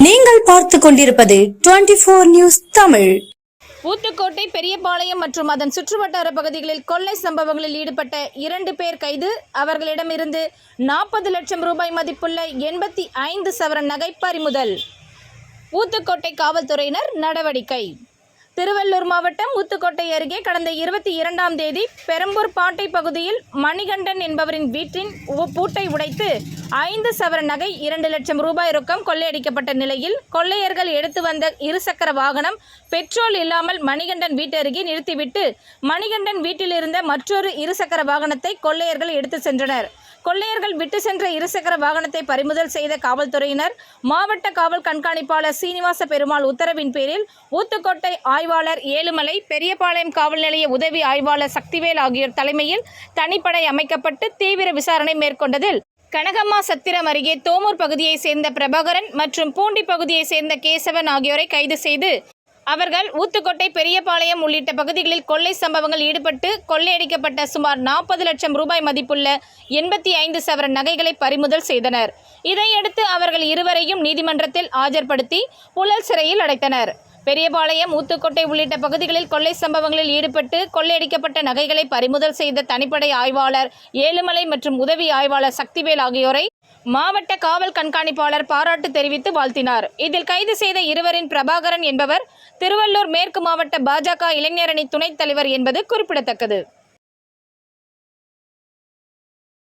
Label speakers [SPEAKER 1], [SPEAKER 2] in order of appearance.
[SPEAKER 1] நீங்கள் பார்த்து கொண்டிருப்பது 24 நியூஸ் தமிழ்.
[SPEAKER 2] ஊத்துக்கோட்டை, பெரியபாளையம் மற்றும் அதன் சுற்றுவட்டார பகுதிகளில் கொள்ளை சம்பவங்களில் ஈடுபட்ட 2 பேர் கைது. அவர்களிடமிருந்து 40 லட்சம் ரூபாய் மதிப்புள்ள 85 சவரன் நகை பறிமுதல். ஊத்துக்கோட்டை காவல்துறையினர் நடவடிக்கை. திருவள்ளூர் மாவட்டம் ஊத்துக்கோட்டை அருகே கடந்த 22ஆம் தேதி பெரம்பூர் பாட்டை பகுதியில் மணிகண்டன் என்பவரின் வீட்டின் பூட்டை உடைத்து 5 சவரன் நகை 2 லட்சம் ரூபாய் ரொக்கம் கொள்ளையடிக்கப்பட்ட நிலையில் கொள்ளையர்கள் எடுத்து வந்த இருசக்கர வாகனம் பெட்ரோல் இல்லாமல் மணிகண்டன் வீட்டு அருகே நிறுத்திவிட்டு மணிகண்டன் வீட்டில் இருந்த மற்றொரு இருசக்கர வாகனத்தை கொள்ளையர்கள் எடுத்து சென்றனர். கொள்ளையர்கள் விட்டு சென்ற இருசக்கர வாகனத்தை பறிமுதல் செய்த காவல்துறையினர் மாவட்ட காவல் கண்காணிப்பாளர் சீனிவாச பெருமாள் உத்தரவின் பேரில் ஊத்துக்கோட்டை ஆய்வாளர் ஏழுமலை, பெரியபாளையம் காவல் நிலைய உதவி ஆய்வாளர் சக்திவேல் ஆகியோர் தலைமையில் தனிப்படை அமைக்கப்பட்டு தீவிர விசாரணை மேற்கொண்டதில் கனகம்மா சத்திரம் அருகே தோமூர் பகுதியை சேர்ந்த பிரபாகரன் மற்றும் பூண்டி பகுதியை சேர்ந்த கேசவன் ஆகியோரை கைது செய்து அவர்கள் ஊத்துக்கோட்டை, பெரியபாளையம் உள்ளிட்ட பகுதிகளில் கொள்ளை சம்பவங்கள் ஈடுபட்டு கொள்ளையடிக்கப்பட்ட சுமார் 40 லட்சம் ரூபாய் மதிப்புள்ள 85 சவரன் நகைகளை பறிமுதல் செய்தனர். இதையடுத்து அவர்கள் இருவரையும் நீதிமன்றத்தில் ஆஜர்படுத்தி புழல் சிறையில் அடைத்தனர். பெரியபாளையம், ஊத்துக்கோட்டை உள்ளிட்ட பகுதிகளில் கொள்ளை சம்பவங்களில் ஈடுபட்டு கொள்ளையடிக்கப்பட்ட நகைகளை பறிமுதல் செய்த தனிப்படை ஆய்வாளர் ஏழுமலை மற்றும் உதவி ஆய்வாளர் சக்திவேல் ஆகியோரை மாவட்ட காவல் கண்காணிப்பாளர் பாராட்டு தெரிவித்து வாழ்த்தினார். இதில் கைது செய்த இருவரின் பிரபாகரன் என்பவர் திருவள்ளூர் மேற்கு மாவட்ட பாஜக இளைஞரணி துணைத் தலைவர் என்பது குறிப்பிடத்தக்கது.